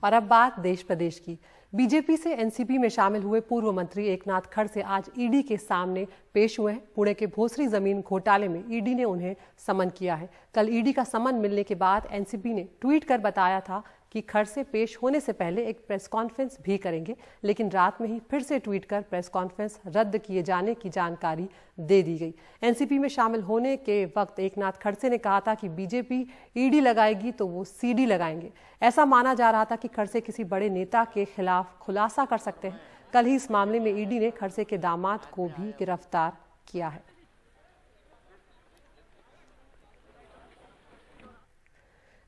और अब बात देश प्रदेश की। बीजेपी से एनसीपी में शामिल हुए पूर्व मंत्री एकनाथ खड़से आज ईडी के सामने पेश हुए हैं। पुणे के भोसरी जमीन घोटाले में ईडी ने उन्हें समन किया है। कल ईडी का समन मिलने के बाद एनसीपी ने ट्वीट कर बताया था कि खड़से पेश होने से पहले एक प्रेस कॉन्फ्रेंस भी करेंगे, लेकिन रात में ही फिर से ट्वीट कर प्रेस कॉन्फ्रेंस रद्द किए जाने की जानकारी दे दी गई। एनसीपी में शामिल होने के वक्त एकनाथ खड़से ने कहा था कि बीजेपी ईडी लगाएगी तो वो सीडी लगाएंगे। ऐसा माना जा रहा था कि खड़से किसी बड़े नेता के खिलाफ खुलासा कर सकते हैं। कल ही इस मामले में ईडी ने खड़से के दामाद को भी गिरफ्तार किया है।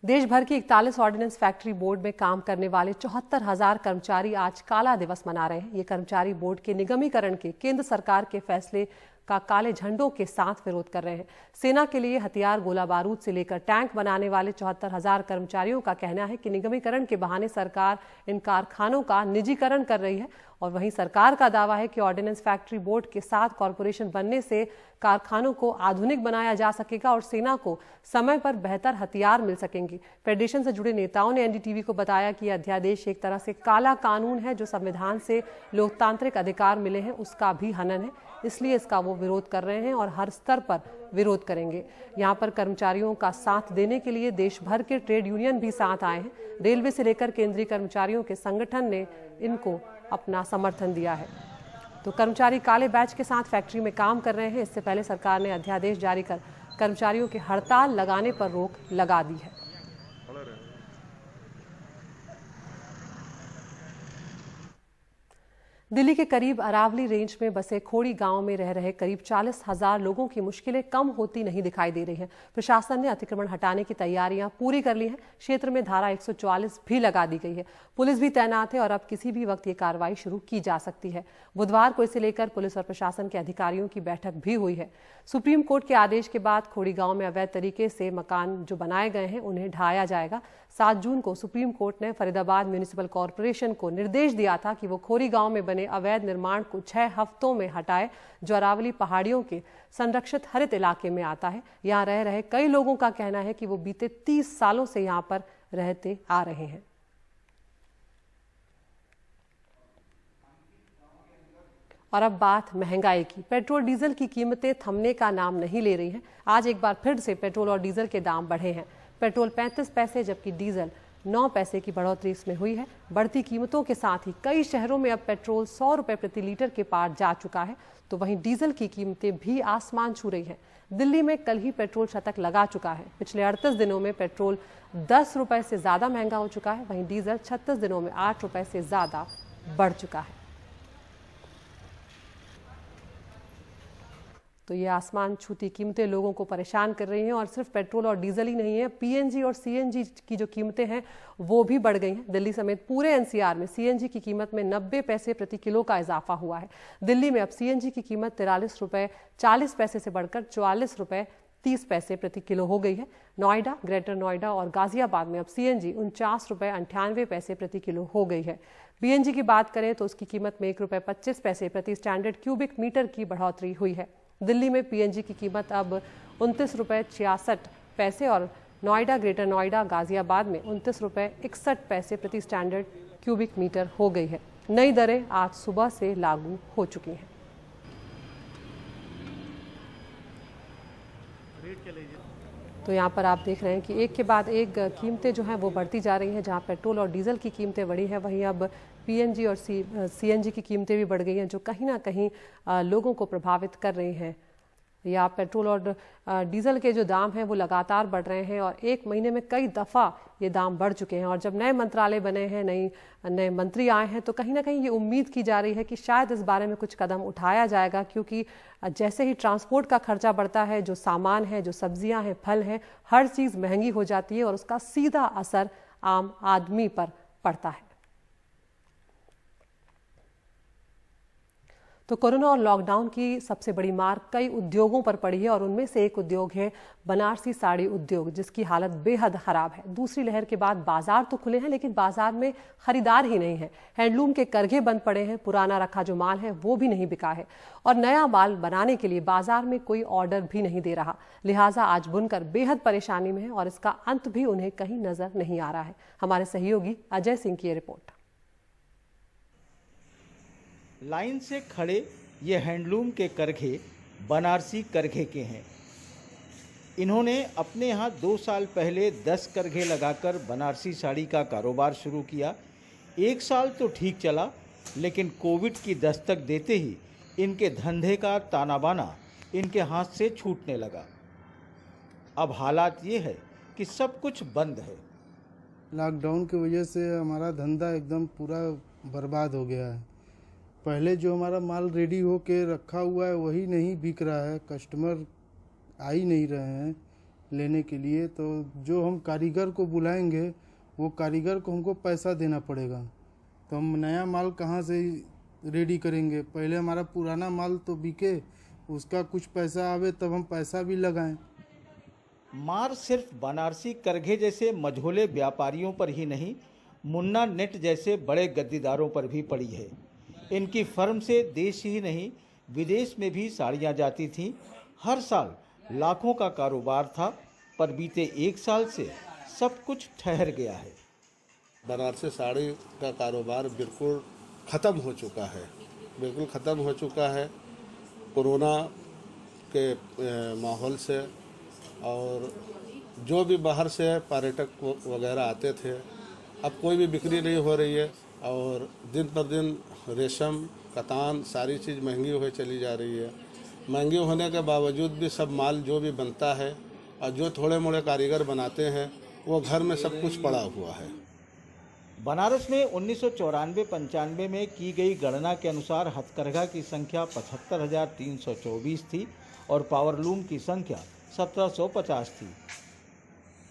देश भर की 41 ऑर्डिनेंस फैक्ट्री बोर्ड में काम करने वाले 74,000 कर्मचारी आज काला दिवस मना रहे हैं। ये कर्मचारी बोर्ड के निगमीकरण के केंद्र सरकार के फैसले का काले झंडों के साथ विरोध कर रहे हैं। सेना के लिए हथियार, गोला बारूद से लेकर टैंक बनाने वाले 74,000 कर्मचारियों का कहना है कि निगमीकरण के बहाने सरकार इन कारखानों का निजीकरण कर रही है। और वहीं सरकार का दावा है कि ऑर्डिनेंस फैक्ट्री बोर्ड के साथ कॉरपोरेशन बनने से कारखानों को आधुनिक बनाया जा सकेगा और सेना को समय पर बेहतर हथियार मिल सकेंगे। फेडरेशन से जुड़े नेताओं ने एनडीटीवी को बताया कि यह अध्यादेश एक तरह से काला कानून है जो संविधान से लोकतांत्रिक अधिकार मिले हैं उसका भी हनन है, इसलिए इसका वो विरोध कर रहे हैं और हर स्तर पर विरोध करेंगे। यहाँ पर कर्मचारियों का साथ देने के लिए देश भर के ट्रेड यूनियन भी साथ आए हैं। रेलवे से लेकर केंद्रीय कर्मचारियों के संगठन ने इनको अपना समर्थन दिया है। तो कर्मचारी काले बैच के साथ फैक्ट्री में काम कर रहे हैं। इससे पहले सरकार ने अध्यादेश जारी कर कर्मचारियों के हड़ताल लगाने पर रोक लगा दी है। दिल्ली के करीब अरावली रेंज में बसे खोड़ी गांव में रह रहे करीब 40,000 लोगों की मुश्किलें कम होती नहीं दिखाई दे रही हैं। प्रशासन ने अतिक्रमण हटाने की तैयारियां पूरी कर ली हैं। क्षेत्र में धारा 144 भी लगा दी गई है। पुलिस भी तैनात है और अब किसी भी वक्त ये कार्रवाई शुरू की जा सकती है। बुधवार को इसे लेकर पुलिस और प्रशासन के अधिकारियों की बैठक भी हुई है। सुप्रीम कोर्ट के आदेश के बाद खोड़ी गांव में अवैध तरीके से मकान जो बनाए गए हैं उन्हें ढाया जाएगा। 7 जून को सुप्रीम कोर्ट ने फरीदाबाद म्युनिसिपल कॉर्पोरेशन को निर्देश दिया था कि वो खोरी गांव में बने अवैध निर्माण को 6 हफ्तों में हटाए, जो अरावली पहाड़ियों के संरक्षित हरित इलाके में आता है। यहाँ रह रहे कई लोगों का कहना है कि वो बीते 30 सालों से यहाँ पर रहते आ रहे हैं। और अब बात महंगाई की। पेट्रोल डीजल की कीमतें थमने का नाम नहीं ले रही हैं। आज एक बार फिर से पेट्रोल और डीजल के दाम बढ़े हैं। पेट्रोल 35 पैसे जबकि डीजल 9 पैसे की बढ़ोतरी इसमें हुई है। बढ़ती कीमतों के साथ ही कई शहरों में अब पेट्रोल 100 रुपए प्रति लीटर के पार जा चुका है, तो वहीं डीजल की कीमतें भी आसमान छू रही हैं। दिल्ली में कल ही पेट्रोल शतक लगा चुका है। पिछले 38 दिनों में पेट्रोल 10 रुपए से ज्यादा महंगा हो चुका है, वहीं डीजल 36 दिनों में 8 रुपए से ज्यादा बढ़ चुका है। तो ये आसमान छूती कीमतें लोगों को परेशान कर रही हैं। और सिर्फ पेट्रोल और डीजल ही नहीं है, पीएनजी और सीएनजी की जो कीमतें हैं वो भी बढ़ गई हैं। दिल्ली समेत पूरे एनसीआर में सीएनजी की कीमत में 90 पैसे प्रति किलो का इजाफा हुआ है। दिल्ली में अब सीएनजी की कीमत 43 रुपए 40 पैसे से बढ़कर 44 रुपए 30 पैसे प्रति किलो हो गई है। नोएडा, ग्रेटर नोएडा और गाजियाबाद में अब सीएनजी 49 रुपए 98 पैसे प्रति किलो हो गई है। पीएनजी की बात करें तो उसकी कीमत में 1 रुपए 25 पैसे प्रति स्टैंडर्ड क्यूबिक मीटर की बढ़ोतरी हुई है। दिल्ली में पीएनजी की कीमत अब 29 रुपए 66 पैसे और नोएडा, ग्रेटर नोएडा, गाजियाबाद में 29 रुपए 61 पैसे प्रति स्टैंडर्ड क्यूबिक मीटर हो गई है। नई दरें आज सुबह से लागू हो चुकी हैं। तो यहाँ पर आप देख रहे हैं कि एक के बाद एक कीमतें जो हैं वो बढ़ती जा रही हैं। जहाँ पेट्रोल और डीजल की कीमतें बढ़ी हैं, वहीं अब पीएनजी और सीएनजी की कीमतें भी बढ़ गई हैं, जो कहीं ना कहीं लोगों को प्रभावित कर रही हैं। या पेट्रोल और डीजल के जो दाम हैं वो लगातार बढ़ रहे हैं और एक महीने में कई दफ़ा ये दाम बढ़ चुके हैं। और जब नए मंत्रालय बने हैं, नए मंत्री आए हैं, तो कहीं ना कहीं ये उम्मीद की जा रही है कि शायद इस बारे में कुछ कदम उठाया जाएगा, क्योंकि जैसे ही ट्रांसपोर्ट का खर्चा बढ़ता है, जो सामान है, जो सब्जियां हैं, फल हैं, हर चीज़ महंगी हो जाती है और उसका सीधा असर आम आदमी पर पड़ता है। तो कोरोना और लॉकडाउन की सबसे बड़ी मार कई उद्योगों पर पड़ी है और उनमें से एक उद्योग है बनारसी साड़ी उद्योग, जिसकी हालत बेहद खराब है। दूसरी लहर के बाद बाजार तो खुले हैं, लेकिन बाजार में खरीदार ही नहीं है। हैंडलूम के करघे बंद पड़े हैं, पुराना रखा जो माल है वो भी नहीं बिका है और नया माल बनाने के लिए बाजार में कोई ऑर्डर भी नहीं दे रहा। लिहाजा आज बुनकर बेहद परेशानी में है और इसका अंत भी उन्हें कहीं नजर नहीं आ रहा है। हमारे सहयोगी अजय सिंह की ये रिपोर्ट। लाइन से खड़े ये हैंडलूम के करघे बनारसी करघे के हैं। इन्होंने अपने यहाँ 2 साल पहले 10 करघे लगाकर बनारसी साड़ी का कारोबार शुरू किया। 1 साल तो ठीक चला, लेकिन कोविड की दस्तक देते ही इनके धंधे का ताना बाना इनके हाथ से छूटने लगा। अब हालात ये है कि सब कुछ बंद है। लॉकडाउन की वजह से हमारा धंधा एकदम पूरा बर्बाद हो गया है। पहले जो हमारा माल रेडी हो के रखा हुआ है वही नहीं बिक रहा है, कस्टमर आ ही नहीं रहे हैं लेने के लिए। तो जो हम कारीगर को बुलाएंगे वो कारीगर को हमको पैसा देना पड़ेगा, तो हम नया माल कहाँ से रेडी करेंगे। पहले हमारा पुराना माल तो बिके, उसका कुछ पैसा आवे तब हम पैसा भी लगाएं। मार सिर्फ बनारसी करघे जैसे मझोले व्यापारियों पर ही नहीं, मुन्ना नेट जैसे बड़े गद्दीदारों पर भी पड़ी है। इनकी फर्म से देश ही नहीं विदेश में भी साड़ियाँ जाती थीं। हर साल लाखों का कारोबार था, पर बीते 1 साल से सब कुछ ठहर गया है। बनारसी साड़ी का कारोबार बिल्कुल ख़त्म हो चुका है, बिल्कुल ख़त्म हो चुका है कोरोना के माहौल से। और जो भी बाहर से पर्यटक वगैरह आते थे, अब कोई भी बिक्री नहीं हो रही है और दिन पर दिन रेशम, कतान सारी चीज़ महंगी हो चली जा रही है। महंगी होने के बावजूद भी सब माल जो भी बनता है और जो थोड़े मोड़े कारीगर बनाते हैं वो घर में सब कुछ पड़ा हुआ है। बनारस में 1994-95 में की गई गणना के अनुसार हथकरघा की संख्या 75,324 थी और पावरलूम की संख्या 1750 थी।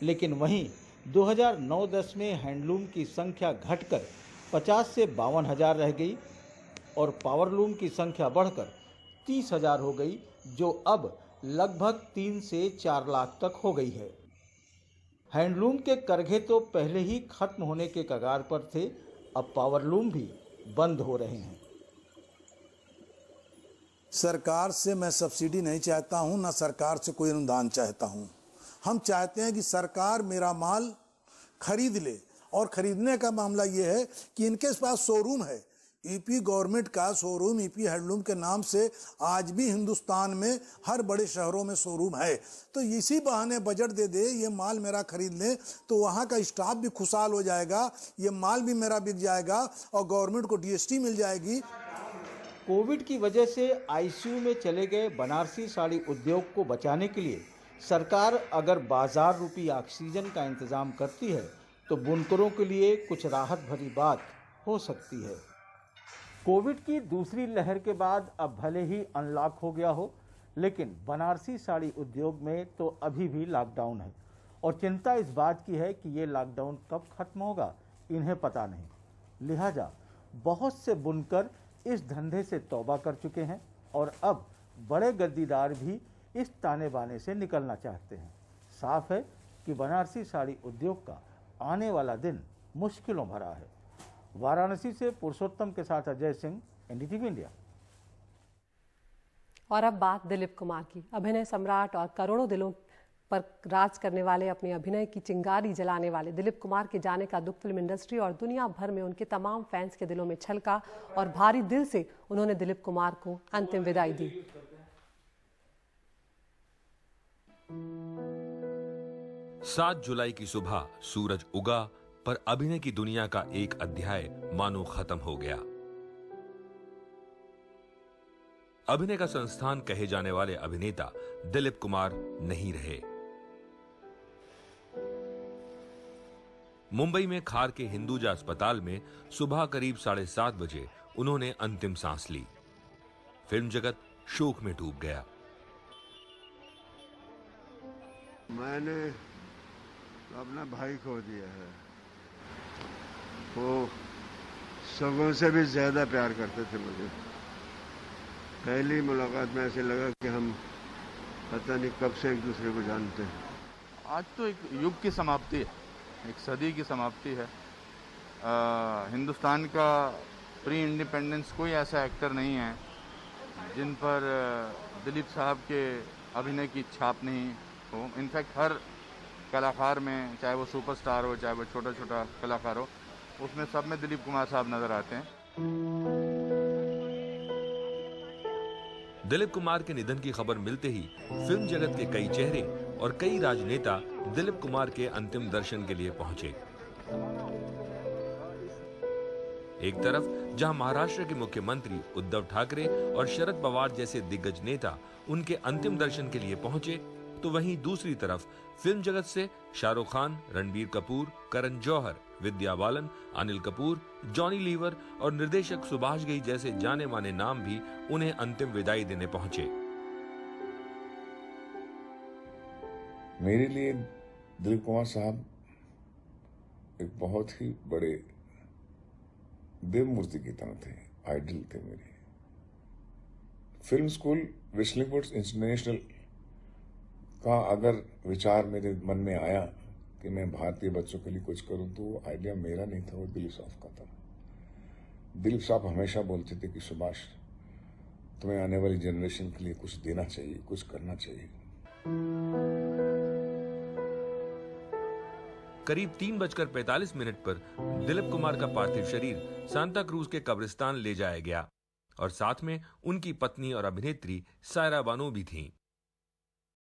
लेकिन वहीं 2009-10 में हैंडलूम की संख्या घटकर 50 से 52,000 रह गई और पावरलूम की संख्या बढ़कर 30,000 हो गई, जो अब लगभग 3 से 4 लाख तक हो गई है। हैंडलूम के करघे तो पहले ही खत्म होने के कगार पर थे, अब पावरलूम भी बंद हो रहे हैं। सरकार से मैं सब्सिडी नहीं चाहता हूं, ना सरकार से कोई अनुदान चाहता हूं। हम चाहते हैं कि सरकार मेरा माल खरीद ले, और खरीदने का मामला ये है कि इनके पास शोरूम है, ईपी गवर्नमेंट का शोरूम ईपी हैंडलूम के नाम से आज भी हिंदुस्तान में हर बड़े शहरों में शोरूम है। तो इसी बहाने बजट दे दे, ये माल मेरा खरीद ले, तो वहाँ का स्टाफ भी खुशहाल हो जाएगा, ये माल भी मेरा बिक जाएगा और गवर्नमेंट को जीएसटी मिल जाएगी। कोविड की वजह से आईसीयू में चले गए बनारसी साड़ी उद्योग को बचाने के लिए सरकार अगर बाजार रूपी ऑक्सीजन का इंतजाम करती है तो बुनकरों के लिए कुछ राहत भरी बात हो सकती है। कोविड की दूसरी लहर के बाद अब भले ही अनलॉक हो गया हो, लेकिन बनारसी साड़ी उद्योग में तो अभी भी लॉकडाउन है और चिंता इस बात की है कि ये लॉकडाउन कब खत्म होगा इन्हें पता नहीं। लिहाजा बहुत से बुनकर इस धंधे से तौबा कर चुके हैं और अब बड़े गद्दीदार भी इस ताने बाने से निकलना चाहते हैं। साफ है कि बनारसी साड़ी उद्योग का आने वाला दिन मुश्किलों भरा है। वाराणसी से पुरुषोत्तम के साथ अजय सिंह, एनडीटीवी इंडिया। और अब बात दिलीप कुमार की। अभिनय सम्राट और करोड़ों दिलों पर राज करने वाले, अपने अभिनय की चिंगारी जलाने वाले दिलीप कुमार के जाने का दुख फिल्म इंडस्ट्री और दुनिया भर में उनके तमाम फैंस के दिलों में छलका और भारी दिल से उन्होंने दिलीप कुमार को अंतिम विदाई दी। 7 जुलाई की सुबह सूरज उगा, पर अभिनय की दुनिया का एक अध्याय मानो खत्म हो गया। अभिनय का संस्थान कहे जाने वाले अभिनेता दिलीप कुमार नहीं रहे। मुंबई में खार के हिंदुजा अस्पताल में सुबह करीब 7:30 बजे उन्होंने अंतिम सांस ली। फिल्म जगत शोक में डूब गया। मैंने अपना भाई खो दिया है। वो सगों से भी ज्यादा प्यार करते थे मुझे। पहली मुलाकात में ऐसे लगा कि हम पता नहीं कब से एक दूसरे को जानते हैं। आज तो एक युग की समाप्ति है, एक सदी की समाप्ति है। हिंदुस्तान का प्री इंडिपेंडेंस कोई ऐसा एक्टर नहीं है जिन पर दिलीप साहब के अभिनय की छाप नहीं हो। इनफैक्ट हर कलाकार में, चाहे वो सुपरस्टार हो चाहे वो छोटा छोटा कलाकार हो, उसमें सब में दिलीप कुमार साहब नजर आते हैं। दिलीप कुमार के निधन की खबर मिलते ही फिल्म जगत के कई चेहरे और कई राजनेता दिलीप कुमार के अंतिम दर्शन के लिए पहुंचे। एक तरफ जहां महाराष्ट्र के मुख्यमंत्री उद्धव ठाकरे और शरद पवार जैसे दिग्गज नेता उनके अंतिम दर्शन के लिए पहुंचे, तो वहीं दूसरी तरफ फिल्म जगत से शाहरुख खान, रणबीर कपूर, करण जौहर, विद्या बालन, अनिल कपूर, जॉनी लीवर और निर्देशक सुभाष घई जैसे जाने माने नाम भी उन्हें अंतिम विदाई देने पहुंचे। मेरे लिए दिलीप कुमार साहब एक बहुत ही बड़े देव मूर्ति की तरह थे, आइडल थे मेरे। फिल्म स्कूल विस्लिंगवुड इंटरनेशनल का अगर विचार मेरे मन में आया कि मैं भारतीय बच्चों के लिए कुछ करूं, तो वो आइडिया मेरा नहीं था, वो दिलीप साहब का था। दिलीप साहब हमेशा बोलते थे कि सुभाष, तुम्हें आने वाली जनरेशन के लिए कुछ देना चाहिए, कुछ करना चाहिए। करीब 3:45 पर दिलीप कुमार का पार्थिव शरीर सांता क्रूज के कब्रिस्तान ले जाया गया और साथ में उनकी पत्नी और अभिनेत्री सायरा बानो भी थीं।